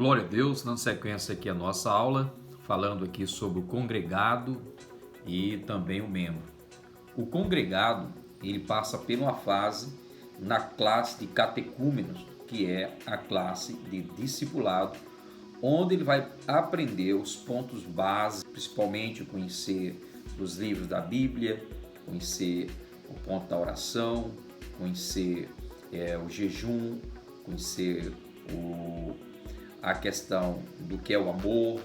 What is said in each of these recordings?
Glória a Deus, dando sequência aqui a nossa aula, falando aqui sobre o congregado e também o membro. O congregado, ele passa por uma fase na classe de catecúmenos, que é a classe de discipulado, onde ele vai aprender os pontos básicos, principalmente conhecer os livros da Bíblia, conhecer o ponto da oração, conhecer o jejum, conhecer a questão do que é o amor,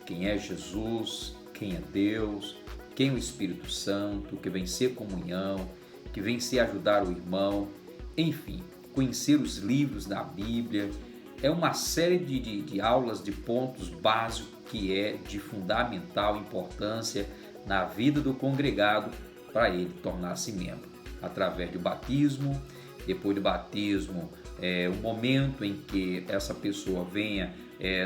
quem é Jesus, quem é Deus, quem é o Espírito Santo, que vem ser comunhão, que vem ser ajudar o irmão, enfim, conhecer os livros da Bíblia. É uma série de aulas, de pontos básicos que é de fundamental importância na vida do congregado para ele tornar-se membro. Através do batismo, depois do batismo, o momento em que essa pessoa venha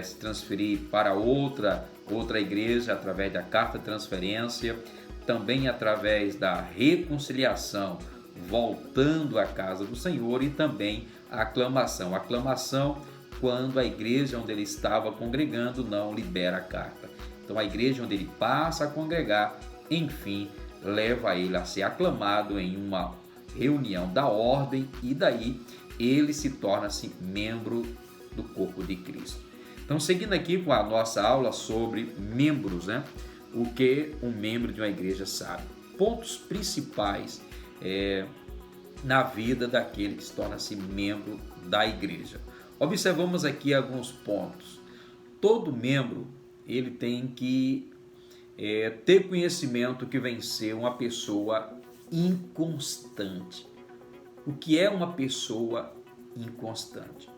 se transferir para outra igreja através da carta de transferência, também através da reconciliação, voltando à casa do Senhor, e também a aclamação. A aclamação quando a igreja onde ele estava congregando não libera a carta. Então a igreja onde ele passa a congregar, enfim, leva ele a ser aclamado em uma reunião da ordem, e daí ele se torna-se membro do corpo de Cristo. Então, seguindo aqui com a nossa aula sobre membros, o que um membro de uma igreja sabe. Pontos principais na vida daquele que se torna-se membro da igreja. Observamos aqui alguns pontos. Todo membro ele tem que ter conhecimento que vem ser uma pessoa inconstante. O que é uma pessoa inconstante?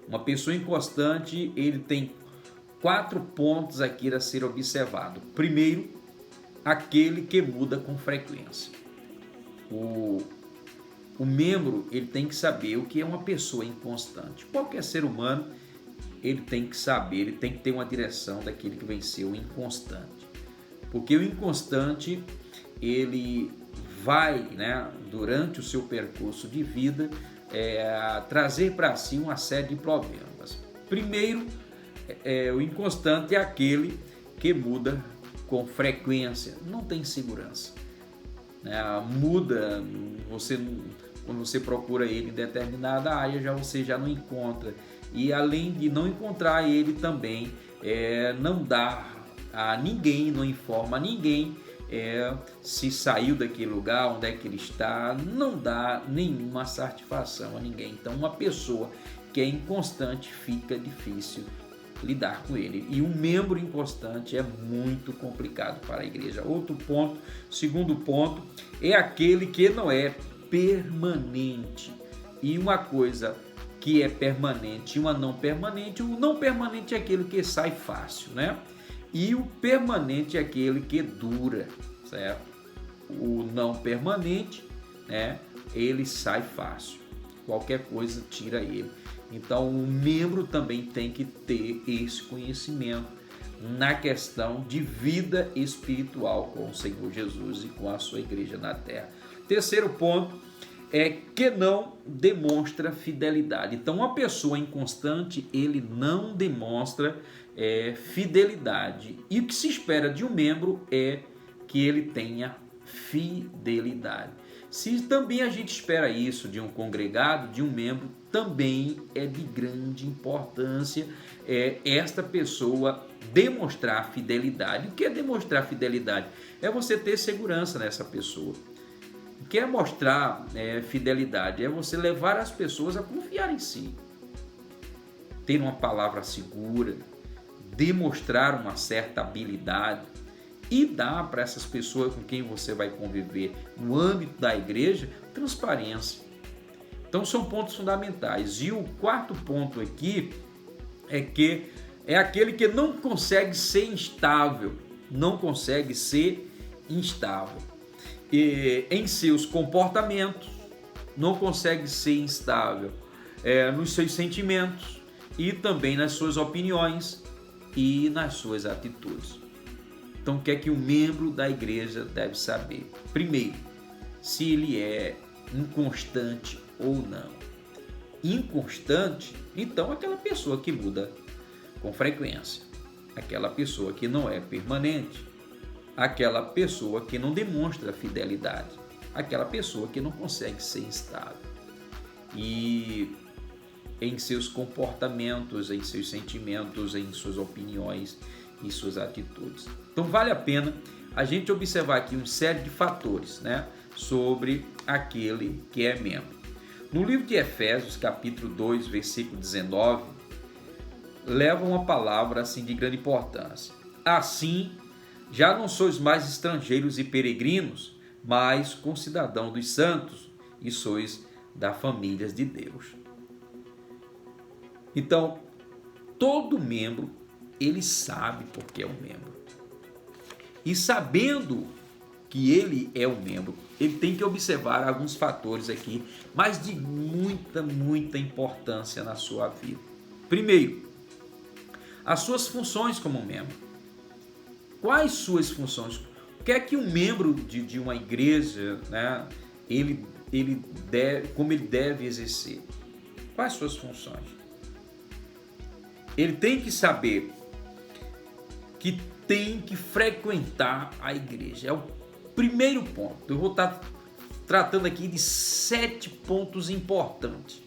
Uma pessoa inconstante, ele tem 4 pontos aqui a ser observado. Primeiro, aquele que muda com frequência. O membro, ele tem que saber o que é uma pessoa inconstante. Qualquer ser humano, ele tem que saber, ele tem que ter uma direção daquele que vem ser o inconstante. Porque o inconstante, ele vai, durante o seu percurso de vida, trazer para si uma série de problemas. Primeiro, o inconstante é aquele que muda com frequência, não tem segurança. Muda, quando você procura ele em determinada área, você já não encontra. E além de não encontrar ele também, não dá a ninguém, não informa a ninguém se saiu daquele lugar, onde é que ele está, não dá nenhuma satisfação a ninguém. Então, uma pessoa que é inconstante, fica difícil lidar com ele. E um membro inconstante é muito complicado para a igreja. Outro ponto, segundo ponto, é aquele que não é permanente. E uma coisa que é permanente e uma não permanente, o não permanente é aquele que sai fácil, E o permanente é aquele que dura, certo? O não permanente, ele sai fácil. Qualquer coisa tira ele. Então, o membro também tem que ter esse conhecimento na questão de vida espiritual com o Senhor Jesus e com a sua igreja na terra. Terceiro ponto é que não demonstra fidelidade. Então, uma pessoa inconstante, ele não demonstra fidelidade. E o que se espera de um membro é que ele tenha fidelidade. Se também a gente espera isso de um congregado, de um membro, também é de grande importância esta pessoa demonstrar fidelidade. O que é demonstrar fidelidade? É você ter segurança nessa pessoa. O que é mostrar fidelidade? É você levar as pessoas a confiar em si. Ter uma palavra segura, demonstrar uma certa habilidade e dar para essas pessoas com quem você vai conviver no âmbito da igreja transparência. Então são pontos fundamentais. E o quarto ponto aqui é que é aquele que não consegue ser instável, e em seus comportamentos, não consegue ser instável nos seus sentimentos e também nas suas opiniões e nas suas atitudes. Então, o que é que o membro da igreja deve saber? Primeiro, se ele é inconstante ou não. inconstante, então aquela pessoa que muda com frequência, aquela pessoa que não é permanente, aquela pessoa que não demonstra fidelidade, aquela pessoa que não consegue ser estável e em seus comportamentos, em seus sentimentos, em suas opiniões e suas atitudes. Então vale a pena a gente observar aqui uma série de fatores, né, sobre aquele que é membro. No livro de Efésios, capítulo 2, versículo 19, leva uma palavra assim de grande importância. Assim, já não sois mais estrangeiros e peregrinos, mas concidadãos dos santos, e sois da família de Deus. Então, todo membro, ele sabe porque é um membro. E sabendo que ele é um membro, ele tem que observar alguns fatores aqui, mas de muita importância na sua vida. Primeiro, as suas funções como membro. Quais suas funções? O que é que um membro de uma igreja, né, como ele deve exercer? Quais suas funções? Ele tem que saber que tem que frequentar a igreja. É o primeiro ponto. Eu vou estar tratando aqui de 7 pontos importantes.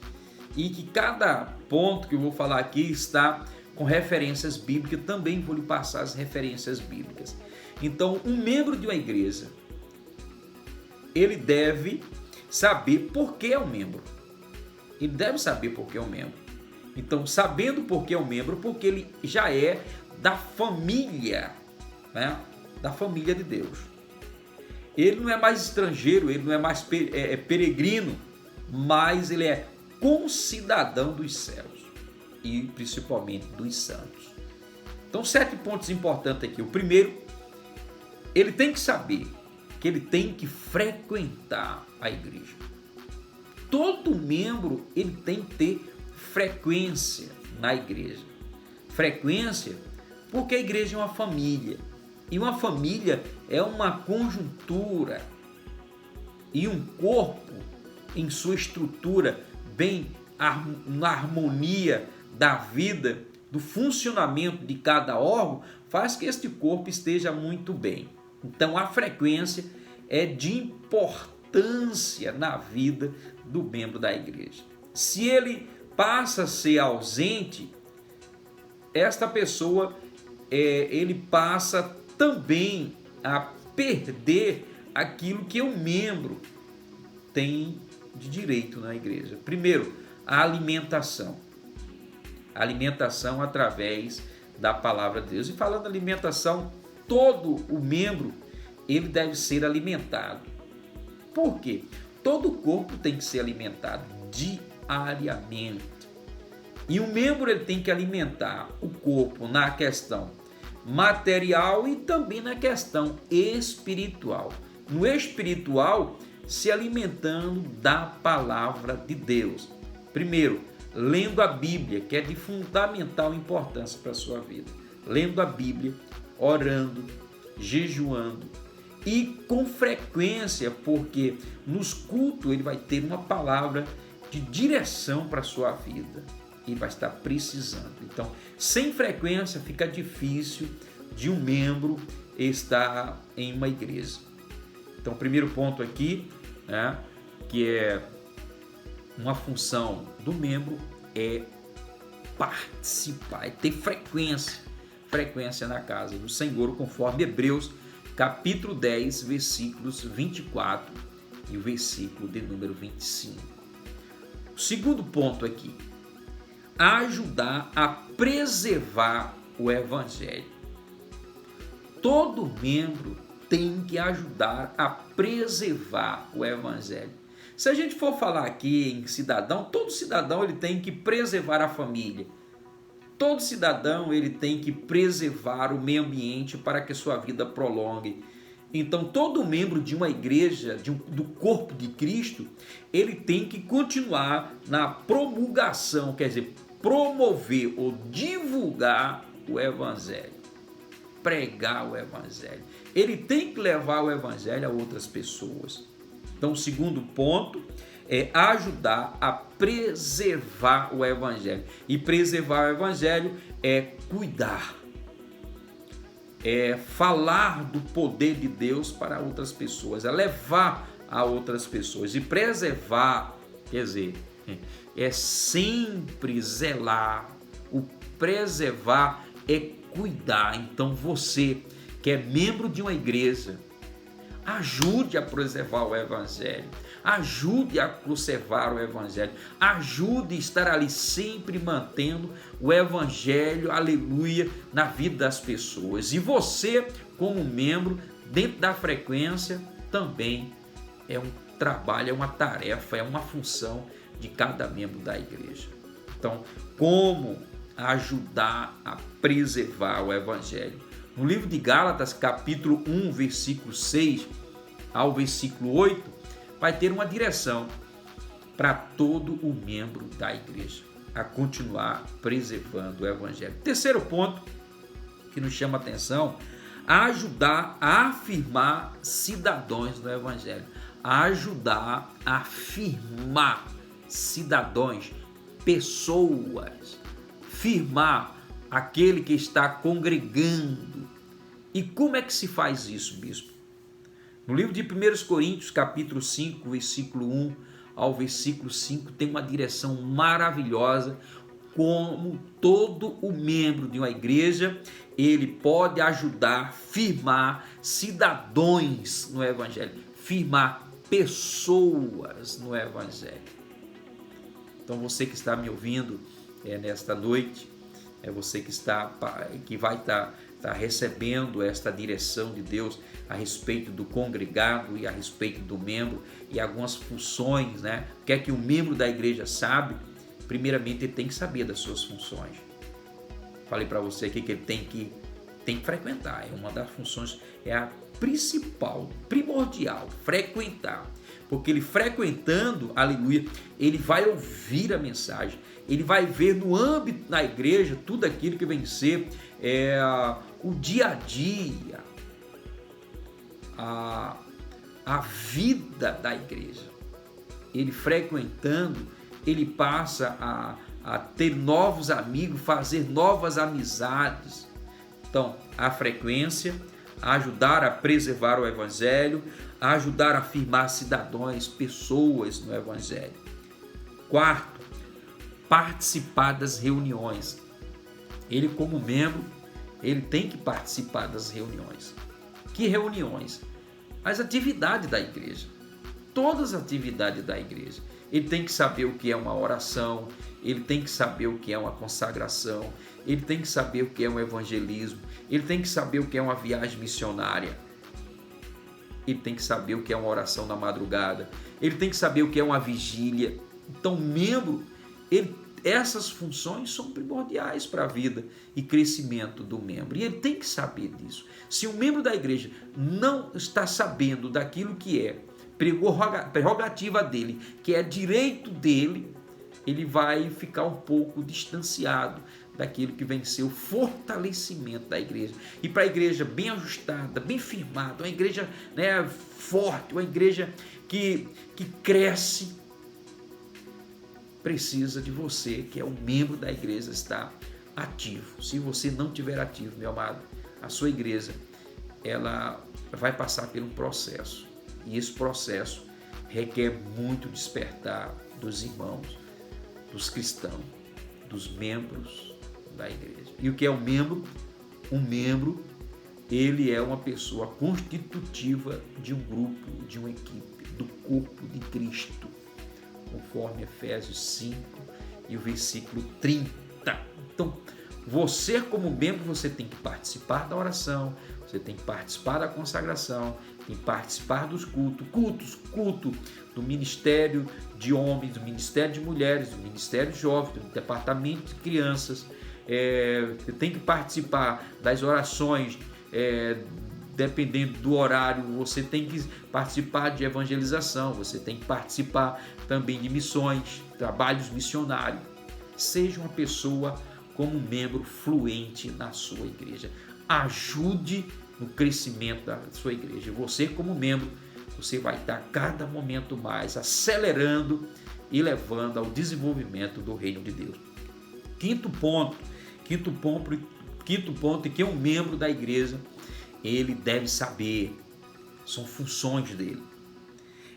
E que cada ponto que eu vou falar aqui está com referências bíblicas. Também vou lhe passar as referências bíblicas. Então, um membro de uma igreja, ele deve saber por que é um membro. Ele deve saber por que é um membro. Então, sabendo por que é um membro, porque ele já é da família, né? Da família de Deus. Ele não é mais estrangeiro, ele não é mais peregrino, mas ele é concidadão dos céus e principalmente dos santos. Então, 7 pontos importantes aqui. O primeiro, ele tem que saber que ele tem que frequentar a igreja. Todo membro, ele tem que ter frequência na igreja. Frequência porque a igreja é uma família. E uma família é uma conjuntura e um corpo em sua estrutura, bem na harmonia da vida, do funcionamento de cada órgão, faz que este corpo esteja muito bem. Então a frequência é de importância na vida do membro da igreja. Se ele passa a ser ausente, esta pessoa ele passa também a perder aquilo que o membro tem de direito na igreja. Primeiro, a alimentação. A alimentação através da palavra de Deus. E falando de alimentação, todo o membro ele deve ser alimentado. Por quê? Todo o corpo tem que ser alimentado diariamente. E o membro ele tem que alimentar o corpo na questão material e também na questão espiritual. No espiritual, se alimentando da palavra de Deus. Primeiro, lendo a Bíblia, que é de fundamental importância para a sua vida. Lendo a Bíblia, orando, jejuando e com frequência, porque nos cultos ele vai ter uma palavra de direção para a sua vida. E vai estar precisando. Então, sem frequência fica difícil de um membro estar em uma igreja. Então, o primeiro ponto aqui, né, que é uma função do membro, é participar, é ter frequência na casa do Senhor, conforme Hebreus, capítulo 10, versículos 24 e o versículo de número 25. O segundo ponto aqui, ajudar a preservar o evangelho. Todo membro tem que ajudar a preservar o evangelho. Se a gente for falar aqui em cidadão, todo cidadão ele tem que preservar a família. Todo cidadão ele tem que preservar o meio ambiente para que sua vida prolongue. Então, todo membro de uma igreja, do corpo de Cristo, ele tem que continuar na promulgação, quer dizer, promover ou divulgar o evangelho, pregar o evangelho. Ele tem que levar o evangelho a outras pessoas. Então, o segundo ponto é ajudar a preservar o evangelho. E preservar o evangelho é cuidar, é falar do poder de Deus para outras pessoas, é levar a outras pessoas. E preservar, quer dizer, é sempre zelar. O preservar é cuidar. Então você que é membro de uma igreja, ajude a preservar o evangelho, ajude a conservar o evangelho, ajude a estar ali sempre mantendo o evangelho, aleluia, na vida das pessoas. E você, como membro, dentro da frequência, também é um trabalho, é uma tarefa, é uma função de cada membro da igreja. Então, como ajudar a preservar o evangelho? No livro de Gálatas, capítulo 1, versículo 6 ao versículo 8, vai ter uma direção para todo o membro da igreja a continuar preservando o evangelho. Terceiro ponto que nos chama a atenção, ajudar a afirmar cidadãos do evangelho. Ajudar a afirmar cidadãos, pessoas, firmar aquele que está congregando. E como é que se faz isso, bispo? No livro de 1 Coríntios, capítulo 5, versículo 1 ao versículo 5, tem uma direção maravilhosa, como todo o membro de uma igreja, ele pode ajudar a firmar cidadãos no evangelho, firmar pessoas no evangelho. Então você que está me ouvindo nesta noite, é você que vai estar recebendo esta direção de Deus a respeito do congregado e a respeito do membro e algumas funções, né? O que é que o membro da igreja sabe? Primeiramente, ele tem que saber das suas funções. Falei para você aqui que ele tem que frequentar. É uma das funções, é a principal, primordial, frequentar. Porque ele frequentando, aleluia, ele vai ouvir a mensagem, ele vai ver no âmbito da igreja tudo aquilo que vem ser o dia a dia, a vida da igreja. Ele frequentando, ele passa a ter novos amigos, fazer novas amizades. Então, a frequência, ajudar a preservar o evangelho, ajudar a firmar cidadãos, pessoas no evangelho. Quarto, participar das reuniões. Ele, como membro, ele tem que participar das reuniões. Que reuniões? As atividades da igreja. Todas as atividades da igreja. Ele tem que saber o que é uma oração, ele tem que saber o que é uma consagração, ele tem que saber o que é um evangelismo, ele tem que saber o que é uma viagem missionária, ele tem que saber o que é uma oração na madrugada, ele tem que saber o que é uma vigília. Então, membro, essas funções são primordiais para a vida e crescimento do membro, e ele tem que saber disso. Se um membro da igreja não está sabendo daquilo que é prerrogativa dele, que é direito dele, ele vai ficar um pouco distanciado daquilo que vem ser o fortalecimento da igreja. E para a igreja bem ajustada, bem firmada, uma igreja, né, forte, uma igreja que cresce, precisa de você, que é um membro da igreja, estar ativo. Se você não estiver ativo, meu amado, a sua igreja, ela vai passar por um processo. E esse processo requer muito despertar dos irmãos, dos cristãos, dos membros da igreja. E o que é um membro? Um membro, ele é uma pessoa constitutiva de um grupo, de uma equipe, do corpo de Cristo, conforme Efésios 5 e o versículo 30. Então, você como membro, você tem que participar da oração, você tem que participar da consagração, tem que participar dos culto do ministério de homens, do ministério de mulheres, do ministério de jovens, do departamento de crianças. Você tem que participar das orações, dependendo do horário, você tem que participar de evangelização, você tem que participar também de missões, trabalhos missionários. Seja uma pessoa como membro fluente na sua igreja. Ajude no crescimento da sua igreja. Você, como membro, você vai estar a cada momento mais acelerando e levando ao desenvolvimento do reino de Deus. Quinto ponto, e que um membro da igreja, ele deve saber, são funções dele,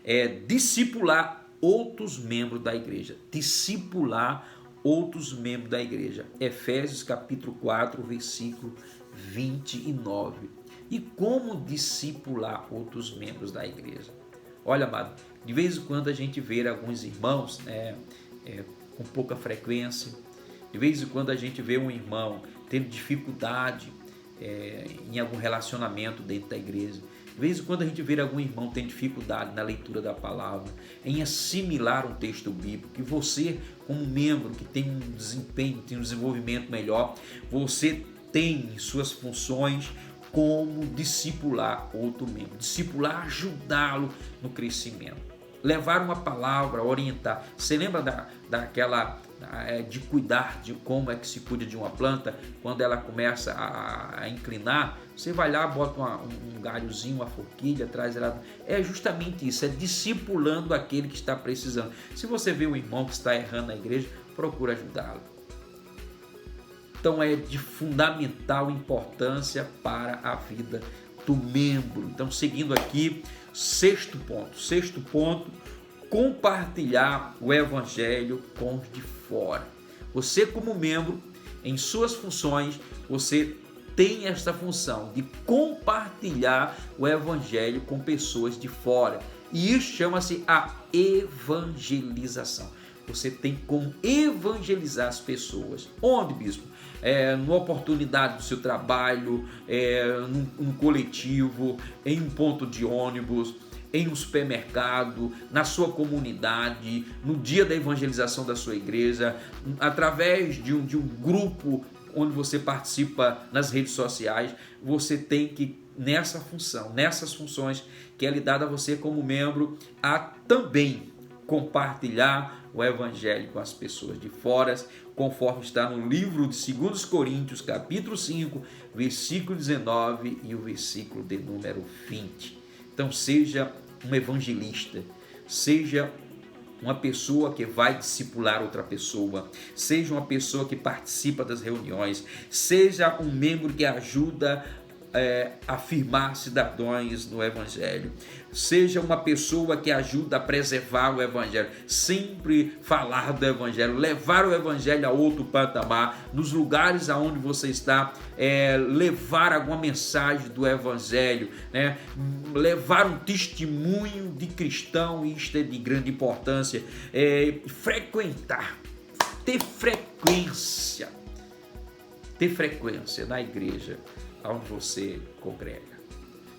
é discipular outros membros da igreja, Efésios capítulo 4, versículo 29. E como discipular outros membros da igreja? Olha, amado, de vez em quando a gente vê alguns irmãos, com pouca frequência, de vez em quando a gente vê um irmão tendo dificuldade em algum relacionamento dentro da igreja. De vez em quando a gente vê algum irmão tendo dificuldade na leitura da palavra, em assimilar um texto bíblico, que você, como membro que tem um desempenho, tem um desenvolvimento melhor, você tem em suas funções como discipular outro membro, discipular, ajudá-lo no crescimento, levar uma palavra, orientar. Você lembra de cuidar, de como é que se cuida de uma planta? Quando ela começa a inclinar, você vai lá, bota um galhozinho, uma forquilha atrás dela. É justamente isso, é discipulando aquele que está precisando. Se você vê um irmão que está errando na igreja, procura ajudá-lo. Então é de fundamental importância para a vida do membro. Então, seguindo aqui, sexto ponto, compartilhar o evangelho com os de fora. Você, como membro, em suas funções, você tem esta função de compartilhar o evangelho com pessoas de fora. E isso chama-se a evangelização. Você tem como evangelizar as pessoas. Onde, bispo? Numa oportunidade do seu trabalho, num coletivo, em um ponto de ônibus, em um supermercado, na sua comunidade, no dia da evangelização da sua igreja, através de um grupo onde você participa nas redes sociais. Você tem que, nessas funções que é lhe dada a você como membro, a também compartilhar o evangelho com as pessoas de fora, conforme está no livro de 2 Coríntios, capítulo 5, versículo 19 e o versículo de número 20. Então, seja um evangelista, seja uma pessoa que vai discipular outra pessoa, seja uma pessoa que participa das reuniões, seja um membro que ajuda a firmar cidadãos no evangelho, seja uma pessoa que ajuda a preservar o evangelho, sempre falar do evangelho, levar o evangelho a outro patamar, nos lugares aonde você está, levar alguma mensagem do evangelho, né? Levar um testemunho de cristão. Isto é de grande importância. Frequentar, ter frequência na igreja onde você congrega,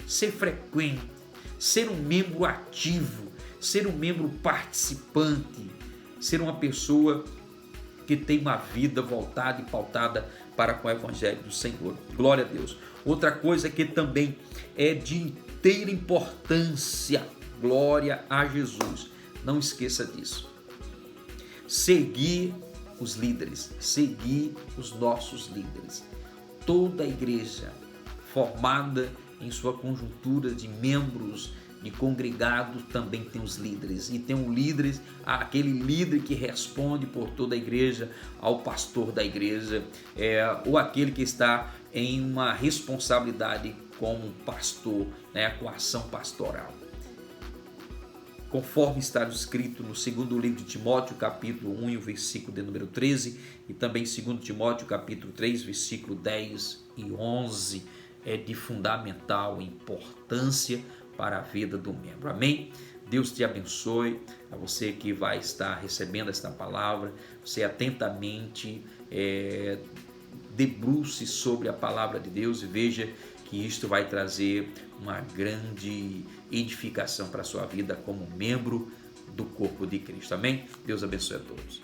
ser frequente, ser um membro ativo, ser um membro participante, ser uma pessoa que tem uma vida voltada e pautada para com o evangelho do Senhor. Glória a Deus. Outra coisa que também é de inteira importância, glória a Jesus, não esqueça disso, seguir os líderes, seguir os nossos líderes. Toda a igreja formada em sua conjuntura de membros, de congregados, também tem os líderes. E tem um líder, aquele líder que responde por toda a igreja ao pastor da igreja, ou aquele que está em uma responsabilidade como pastor, né, com ação pastoral. Conforme está escrito no segundo livro de Timóteo, capítulo 1, versículo de número 13, e também segundo Timóteo, capítulo 3, versículo 10 e 11, é de fundamental importância para a vida do membro. Amém? Deus te abençoe, a você que vai estar recebendo esta palavra, você atentamente debruce sobre a palavra de Deus e veja que isto vai trazer uma grande edificação para a sua vida como membro do corpo de Cristo. Amém? Deus abençoe a todos.